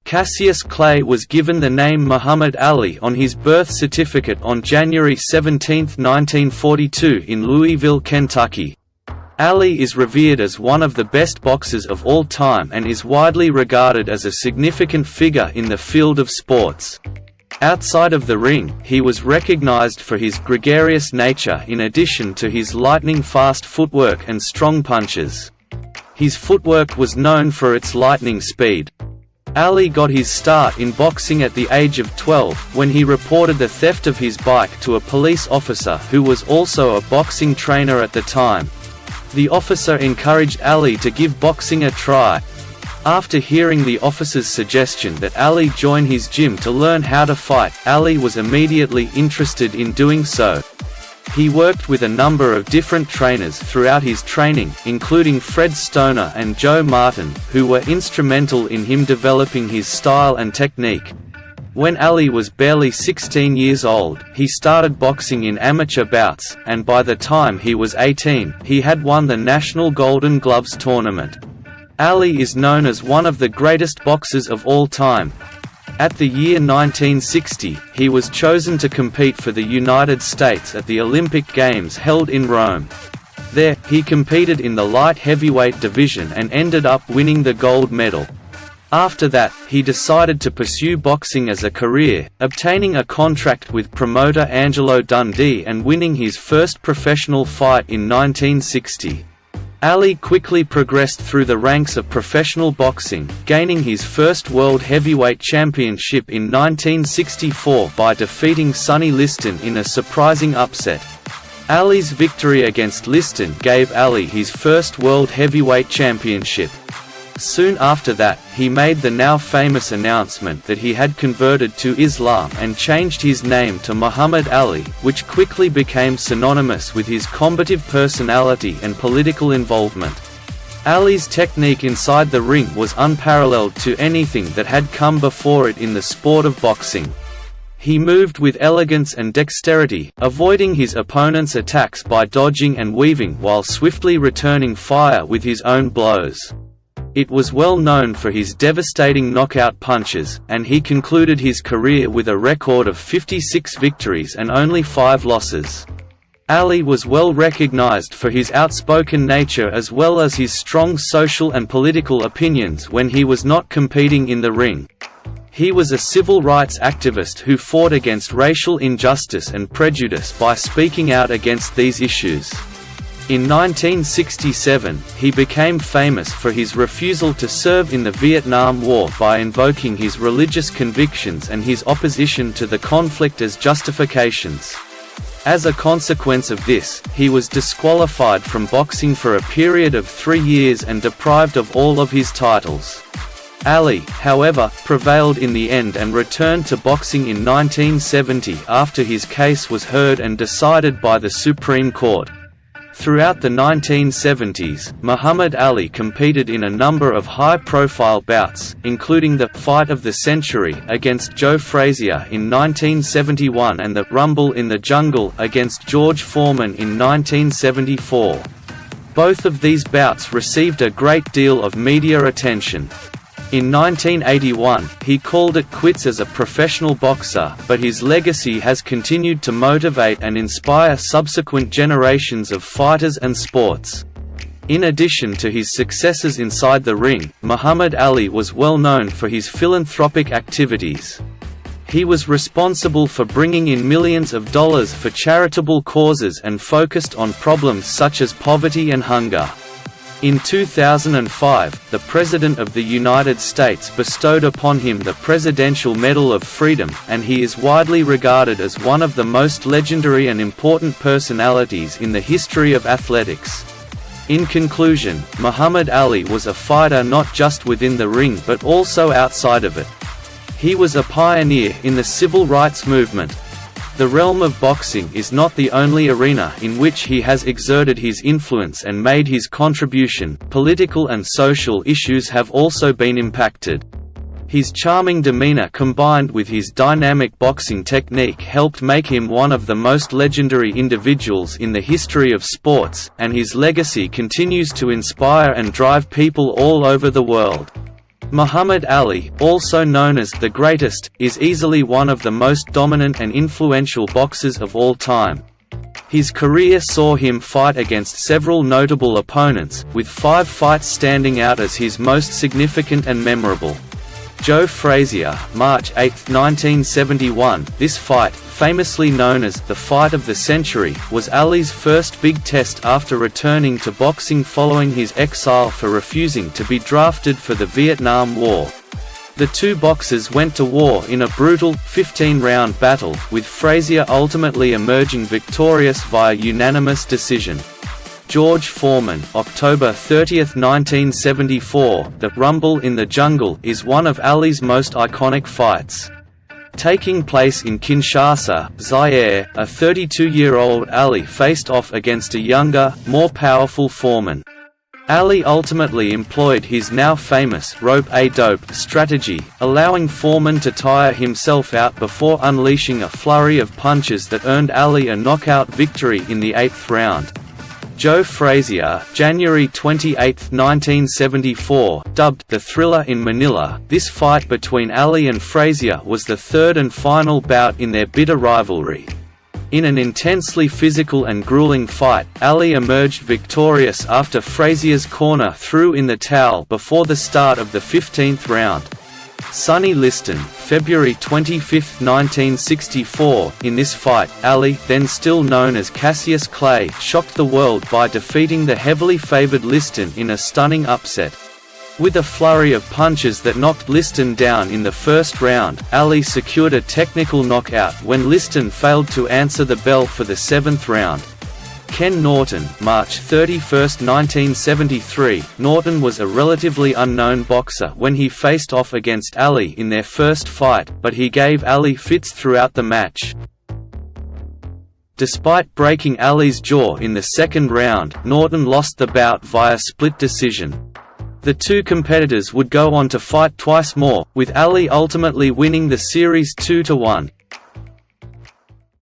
Cassius Clay was given the name Muhammad Ali on his birth certificate on January 17, 1942 in Louisville, Kentucky. Ali is revered as one of the best boxers of all time and is widely regarded as a significant figure in the field of sports. Outside of the ring, he was recognized for his gregarious nature in addition to his lightning-fast footwork and strong punches. His footwork was known for its lightning speed. Ali got his start in boxing at the age of 12, when he reported the theft of his bike to a police officer who was also a boxing trainer at the time. The officer encouraged Ali to give boxing a try. After hearing the officer's suggestion that Ali join his gym to learn how to fight, Ali was immediately interested in doing so. He worked with a number of different trainers throughout his training, including Fred Stoner and Joe Martin, who were instrumental in him developing his style and technique. When Ali was barely 16 years old, he started boxing in amateur bouts, and by the time he was 18, he had won the National Golden Gloves tournament. Ali is known as one of the greatest boxers of all time. At the year 1960, he was chosen to compete for the United States at the Olympic Games held in Rome. There, he competed in the light heavyweight division and ended up winning the gold medal. After that, he decided to pursue boxing as a career, obtaining a contract with promoter Angelo Dundee and winning his first professional fight in 1960. Ali quickly progressed through the ranks of professional boxing, gaining his first World Heavyweight Championship in 1964 by defeating Sonny Liston in a surprising upset. Ali's victory against Liston gave Ali his first World Heavyweight Championship. Soon after that, he made the now famous announcement that he had converted to Islam and changed his name to Muhammad Ali, which quickly became synonymous with his combative personality and political involvement. Ali's technique inside the ring was unparalleled to anything that had come before it in the sport of boxing. He moved with elegance and dexterity, avoiding his opponent's attacks by dodging and weaving while swiftly returning fire with his own blows. It was well known for his devastating knockout punches, and he concluded his career with a record of 56 victories and only 5 losses. Ali was well recognized for his outspoken nature as well as his strong social and political opinions when he was not competing in the ring. He was a civil rights activist who fought against racial injustice and prejudice by speaking out against these issues. In 1967, he became famous for his refusal to serve in the Vietnam War by invoking his religious convictions and his opposition to the conflict as justifications. As a consequence of this, he was disqualified from boxing for a period of 3 years and deprived of all of his titles. Ali, however, prevailed in the end and returned to boxing in 1970 after his case was heard and decided by the Supreme Court. Throughout the 1970s, Muhammad Ali competed in a number of high-profile bouts, including the «Fight of the Century» against Joe Frazier in 1971 and the «Rumble in the Jungle» against George Foreman in 1974. Both of these bouts received a great deal of media attention. In 1981, he called it quits as a professional boxer, but his legacy has continued to motivate and inspire subsequent generations of fighters and sports. In addition to his successes inside the ring, Muhammad Ali was well known for his philanthropic activities. He was responsible for bringing in millions of dollars for charitable causes and focused on problems such as poverty and hunger. In 2005, the President of the United States bestowed upon him the Presidential Medal of Freedom, and he is widely regarded as one of the most legendary and important personalities in the history of athletics. In conclusion, Muhammad Ali was a fighter not just within the ring but also outside of it. He was a pioneer in the civil rights movement. The realm of boxing is not the only arena in which he has exerted his influence and made his contribution. Political and social issues have also been impacted. His charming demeanor combined with his dynamic boxing technique helped make him one of the most legendary individuals in the history of sports, and his legacy continues to inspire and drive people all over the world. Muhammad Ali, also known as the Greatest, is easily one of the most dominant and influential boxers of all time. His career saw him fight against several notable opponents, with 5 fights standing out as his most significant and memorable. Joe Frazier, March 8, 1971. This fight, famously known as the Fight of the Century, was Ali's first big test after returning to boxing following his exile for refusing to be drafted for the Vietnam War. The two boxers went to war in a brutal, 15-round battle, with Frazier ultimately emerging victorious via unanimous decision. George Foreman, October 30, 1974. The Rumble in the Jungle is one of Ali's most iconic fights. Taking place in Kinshasa, Zaire, a 32-year-old Ali faced off against a younger, more powerful Foreman. Ali ultimately employed his now famous rope-a-dope strategy, allowing Foreman to tire himself out before unleashing a flurry of punches that earned Ali a knockout victory in the 8th round. Joe Frazier, January 28, 1974, dubbed the Thriller in Manila. This fight between Ali and Frazier was the third and final bout in their bitter rivalry. In an intensely physical and grueling fight, Ali emerged victorious after Frazier's corner threw in the towel before the start of the 15th round. Sonny Liston, February 25, 1964. In this fight, Ali, then still known as Cassius Clay, shocked the world by defeating the heavily favored Liston in a stunning upset. With a flurry of punches that knocked Liston down in the first round, Ali secured a technical knockout when Liston failed to answer the bell for the 7th round. Ken Norton, March 31, 1973. Norton was a relatively unknown boxer when he faced off against Ali in their first fight, but he gave Ali fits throughout the match. Despite breaking Ali's jaw in the 2nd round, Norton lost the bout via split decision. The two competitors would go on to fight twice more, with Ali ultimately winning the series 2-1.